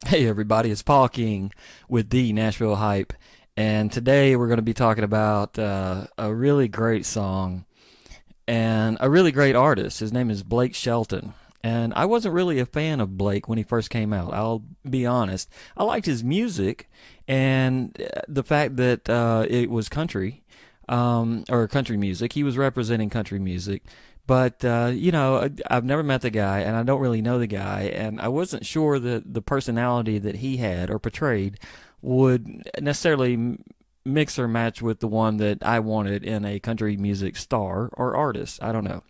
Hey everybody, it's Paul King with the Nashville Hype, and today we're going to be talking about a really great song and a really great artist. His name is Blake Shelton, and I wasn't really a fan of Blake when he first came out. I'll be honest. I liked his music and the fact that it was country, or country music. He was representing country music. But I've never met the guy, and I don't really know the guy, and I wasn't sure that the personality that he had or portrayed would necessarily mix or match with the one that I wanted in a country music star or artist. I don't know.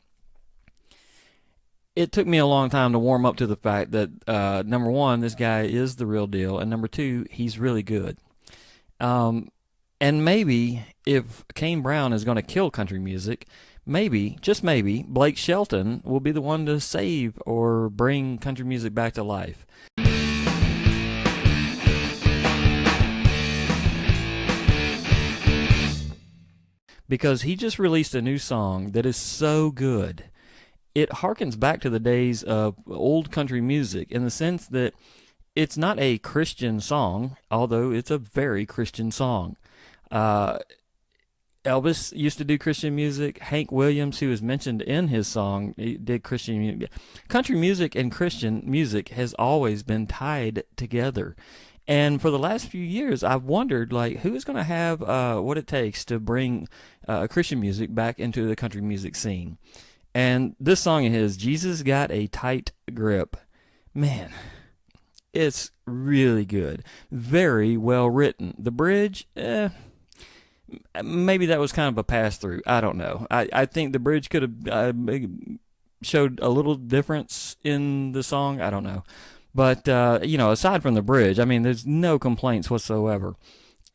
It took me a long time to warm up to the fact that number one, this guy is the real deal, and number two, he's really good. Um, and maybe if Kane Brown is going to kill country music, maybe, just maybe, Blake Shelton will be the one to save or bring country music back to life. Because he just released a new song that is so good. It harkens back to the days of old country music in the sense that it's not a Christian song, although it's a very Christian song. Uh, Elvis used to do Christian music. Hank Williams, who is mentioned in his song, he did Christian music. Country music and Christian music has always been tied together. And for the last few years, I've wondered, like, who is going to have what it takes to bring Christian music back into the country music scene. And this song of his, Jesus Got a Tight Grip. Man, it's really good. Very well written. The bridge, maybe that was kind of a pass through. I don't know. I think the bridge could have showed a little difference in the song. I don't know. But, aside from the bridge, I mean, there's no complaints whatsoever.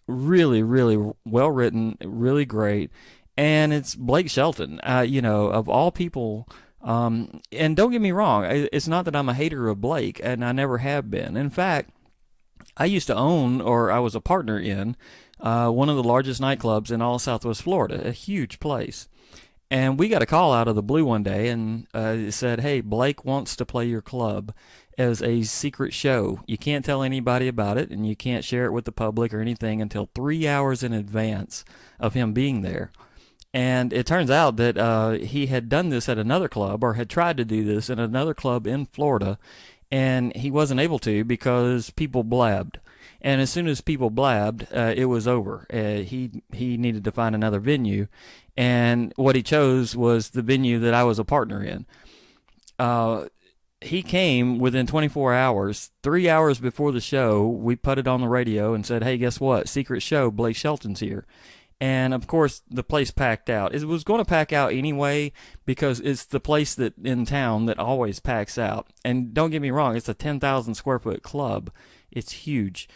Really, really well written, really great. And it's Blake Shelton, of all people. And don't get me wrong, it's not that I'm a hater of Blake, and I never have been. In fact, I used to own, or I was a partner in, one of the largest nightclubs in all Southwest Florida, a huge place. And we got a call out of the blue one day, and it said, "Hey, Blake wants to play your club as a secret show. You can't tell anybody about it, and you can't share it with the public or anything until 3 hours in advance of him being there." And it turns out that he had done this at another club, or had tried to do this in another club in Florida, and he wasn't able to because people blabbed. And as soon as people blabbed, it was over. He needed to find another venue, and what he chose was the venue that I was a partner in. He came within 24 hours. 3 hours before the show, we put it on the radio and said, "Hey, guess what? Secret show, Blake Shelton's here." And of course, the place packed out. It was going to pack out anyway because it's the place that in town that always packs out. And don't get me wrong, it's a 10,000 square foot club. It's huge.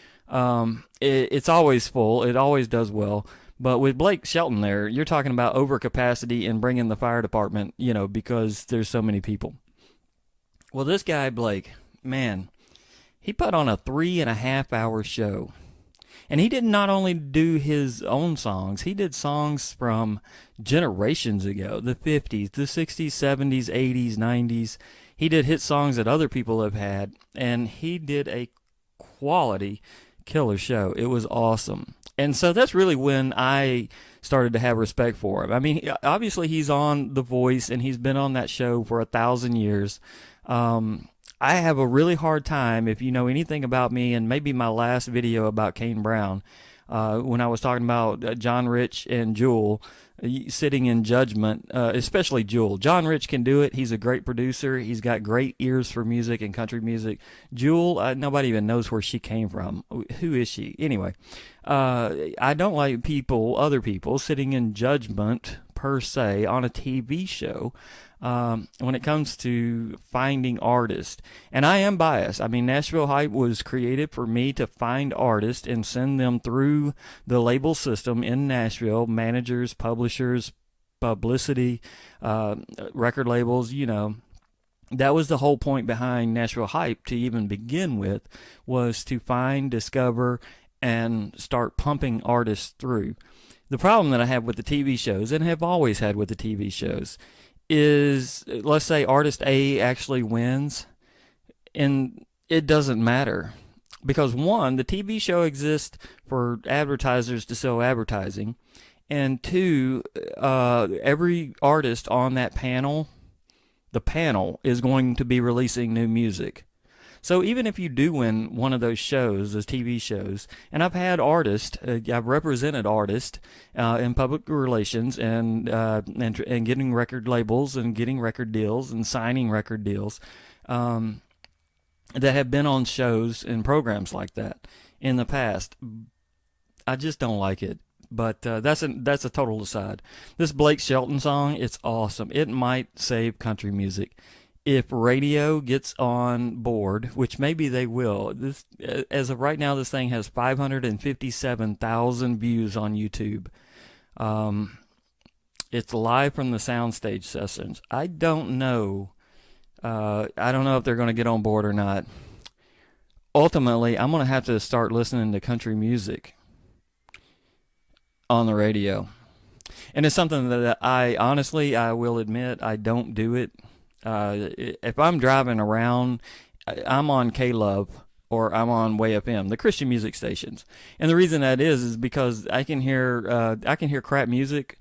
It's always full. It always does well. But with Blake Shelton there, you're talking about overcapacity and bringing the fire department, because there's so many people. Well, this guy, Blake, man, he put on a 3.5 hour show. And he did not only do his own songs, he did songs from generations ago, the 50s, the 60s, 70s, 80s, 90s. He did hit songs that other people have had, and he did a quality killer show. It was awesome. And so that's really when I started to have respect for him. I mean, obviously he's on The Voice, and he's been on that show for 1,000 years. I have a really hard time, if you know anything about me, and maybe my last video about Kane Brown, when I was talking about John Rich and Jewel sitting in judgment, especially Jewel. John Rich can do it. He's a great producer. He's got great ears for music and country music. Jewel, nobody even knows where she came from. Who is she? Anyway, I don't like other people, sitting in judgment per se on a TV show. When it comes to finding artists. And I am biased. I mean, Nashville Hype was created for me to find artists and send them through the label system in Nashville, managers, publishers, publicity, record labels, That was the whole point behind Nashville Hype to even begin with, was to find, discover, and start pumping artists through. The problem that I have with the TV shows, and have always had with the TV shows, is, let's say artist A actually wins, and it doesn't matter. Because one, the TV show exists for advertisers to sell advertising, and two, every artist on that panel, the panel is going to be releasing new music. So even if you do win one of those shows, those TV shows, and I've had artists, I've represented artists in public relations and getting record labels and getting record deals and signing record deals that have been on shows and programs like that in the past. I just don't like it. But that's a total aside. This Blake Shelton song, it's awesome. It might save country music if radio gets on board, which maybe they will. This, as of right now, this thing has 557,000 views on YouTube. It's live from the soundstage sessions. I don't know. I don't know if they're going to get on board or not. Ultimately, I'm going to have to start listening to country music on the radio. And it's something that I will admit, I don't do it. If I'm driving around, I'm on K-Love or I'm on Way FM, the Christian music stations. And the reason that is because I can hear crap music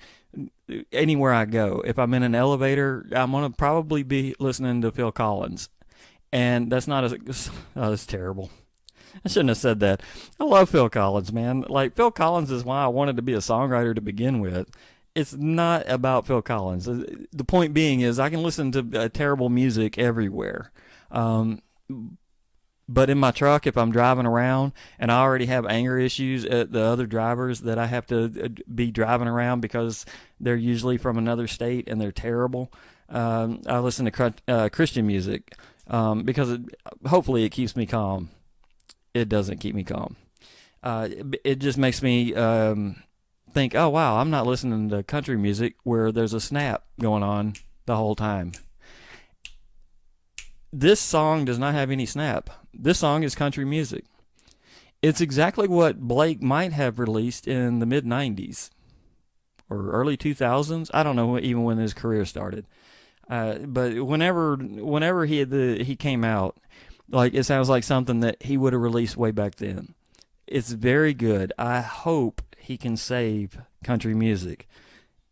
anywhere I go. If I'm in an elevator, I'm going to probably be listening to Phil Collins. And that's not that's terrible. I shouldn't have said that. I love Phil Collins, man. Like, Phil Collins is why I wanted to be a songwriter to begin with. It's not about Phil Collins. The point being is I can listen to terrible music everywhere. But in my truck, if I'm driving around and I already have anger issues at the other drivers that I have to be driving around because they're usually from another state and they're terrible, I listen to Christian music because hopefully it keeps me calm. It doesn't keep me calm. It just makes me think, oh, wow, I'm not listening to country music where there's a snap going on the whole time. This song does not have any snap. This song is country music. It's exactly what Blake might have released in the mid-90s or early 2000s. I don't know even when his career started. But whenever he came out, like, it sounds like something that he would have released way back then. It's very good. I hope he can save country music,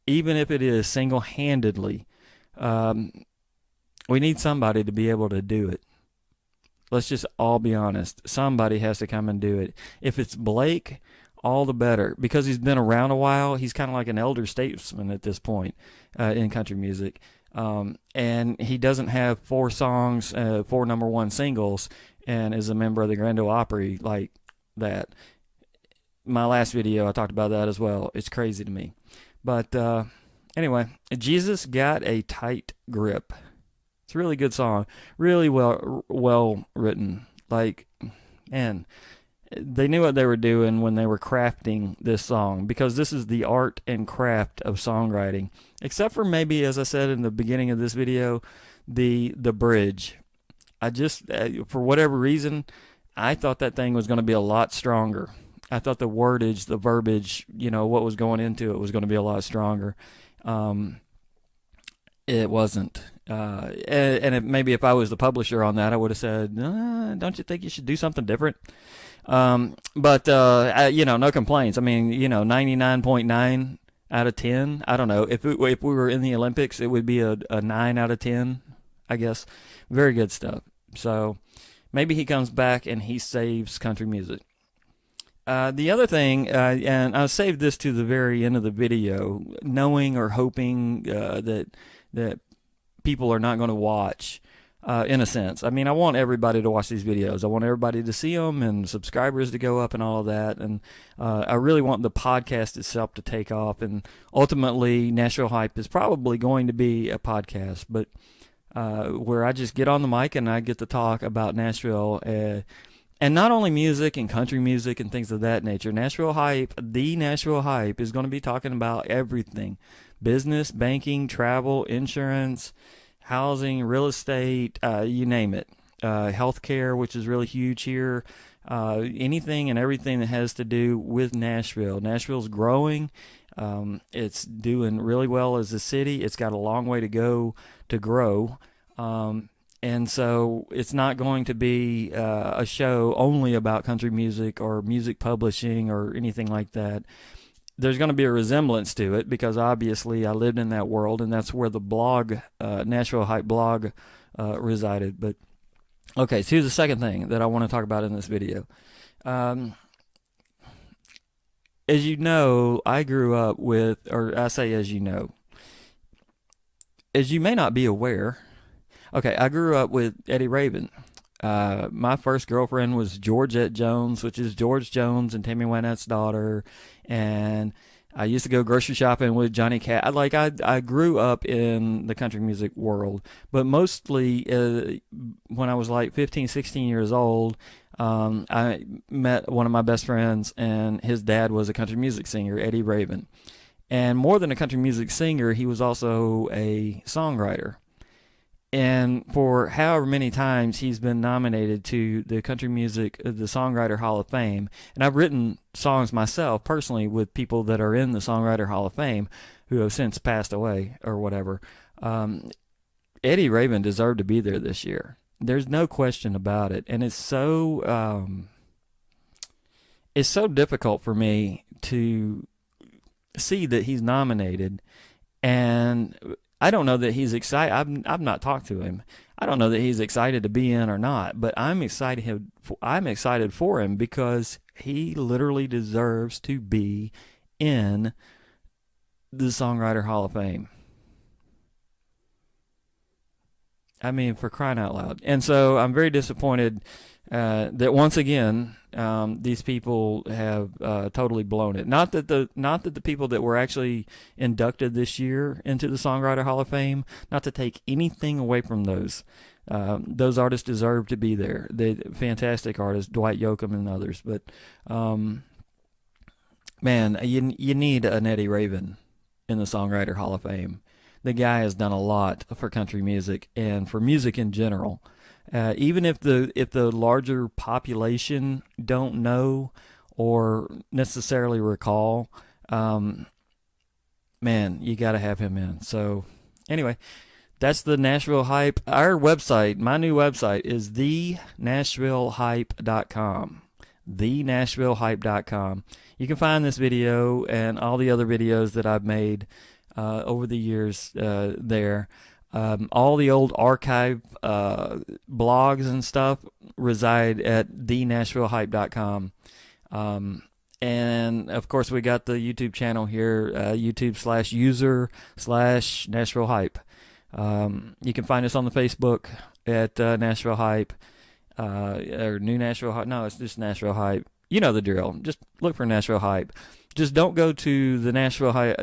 even if it is single-handedly. We need somebody to be able to do it. Let's just all be honest. Somebody has to come and do it. If it's Blake, all the better, because he's been around a while. He's kind of like an elder statesman at this point in country music. And he doesn't have 4 songs, 4 number 1 singles, and is a member of the Grand Ole Opry like that. My last video, I talked about that as well. It's crazy to me. But anyway, Jesus Got a Tight Grip. It's a really good song. Really well written. Like, man, they knew what they were doing when they were crafting this song, because this is the art and craft of songwriting. Except for maybe, as I said in the beginning of this video, the bridge. I just, for whatever reason, I thought that thing was going to be a lot stronger. I thought the wordage, the verbiage, what was going into it was going to be a lot stronger. It wasn't. And maybe if I was the publisher on that, I would have said, don't you think you should do something different? But no complaints. I mean, 99.9 out of 10. I don't know. If we were in the Olympics, it would be a 9 out of 10, I guess. Very good stuff. So maybe he comes back and he saves country music. The other thing, and I saved this to the very end of the video, knowing or hoping that people are not going to watch, in a sense. I mean, I want everybody to watch these videos. I want everybody to see them and subscribers to go up and all of that. And I really want the podcast itself to take off. And ultimately, Nashville Hype is probably going to be a podcast, but where I just get on the mic and I get to talk about Nashville. And not only music and country music and things of that nature. Nashville Hype, the Nashville Hype, is going to be talking about everything. Business, banking, travel, insurance, housing, real estate, you name it. Healthcare, which is really huge here. Anything and everything that has to do with Nashville. Nashville's growing. It's doing really well as a city. It's got a long way to go to grow. And so it's not going to be a show only about country music or music publishing or anything like that. There's going to be a resemblance to it because obviously I lived in that world, and that's where the blog, Nashville Hype blog, resided. But okay, so here's the second thing that I want to talk about in this video. As you know, I grew up with, or I say as you know, as you may not be aware, okay, I grew up with Eddie Rabin. My first girlfriend was Georgette Jones, which is George Jones and Tammy Wynette's daughter. And I used to go grocery shopping with Johnny Cash. I grew up in the country music world, but mostly when I was like 15, 16 years old, I met one of my best friends, and his dad was a country music singer, Eddie Rabin. And more than a country music singer, he was also a songwriter. And for however many times he's been nominated to the the Songwriter Hall of Fame. And I've written songs myself personally with people that are in the Songwriter Hall of Fame who have since passed away or whatever. Eddie Rabin deserved to be there this year. There's no question about it. And it's so difficult for me to see that he's nominated, and I don't know that he's excited. I've not talked to him. I don't know that he's excited to be in or not, but I'm excited. I'm excited for him because he literally deserves to be in the Songwriter Hall of Fame. I mean, for crying out loud. And so I'm very disappointed that once again these people have totally blown it. Not that the people that were actually inducted this year into the Songwriter Hall of Fame, not to take anything away from those. Those artists deserve to be there. They fantastic artists, Dwight Yoakam and others. But man, you need an Eddie Rabin in the Songwriter Hall of Fame. The guy has done a lot for country music and for music in general. Even if the larger population don't know or necessarily recall, man, you got to have him in. So anyway, that's the Nashville Hype. Our website, my new website, is thenashvillehype.com. thenashvillehype.com. You can find this video and all the other videos that I've made over the years there. All the old archive blogs and stuff reside at thenashvillehype.com. And of course, we got the YouTube channel here, YouTube/user/Nashville Hype. You can find us on the Facebook at Nashville Hype, or New Nashville Hype. No, it's just Nashville Hype. You know the drill. Just look for Nashville Hype. Just don't go to the Nashville Hype.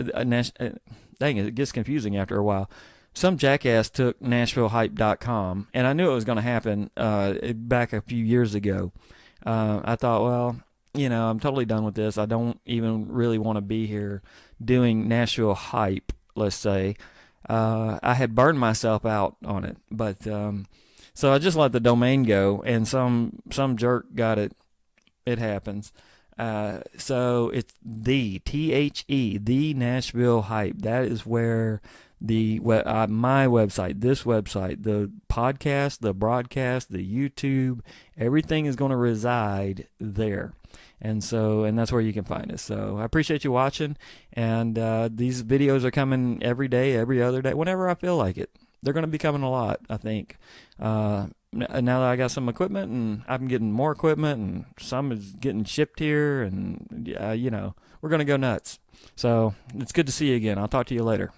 Dang it gets confusing after a while. Some jackass took NashvilleHype.com, and I knew it was going to happen back a few years ago. I thought, well, I'm totally done with this. I don't even really want to be here doing Nashville Hype, let's say. I had burned myself out on it, but so I just let the domain go, and some jerk got it. It happens. So it's the Nashville Hype. That is where my website, this website, the podcast, the broadcast, the YouTube, everything is going to reside there. And that's where you can find us. So I appreciate you watching. And these videos are coming every day, every other day, whenever I feel like it. They're going to be coming a lot, I think. Now that I got some equipment, and I'm getting more equipment, and some is getting shipped here, and we're going to go nuts. So it's good to see you again. I'll talk to you later.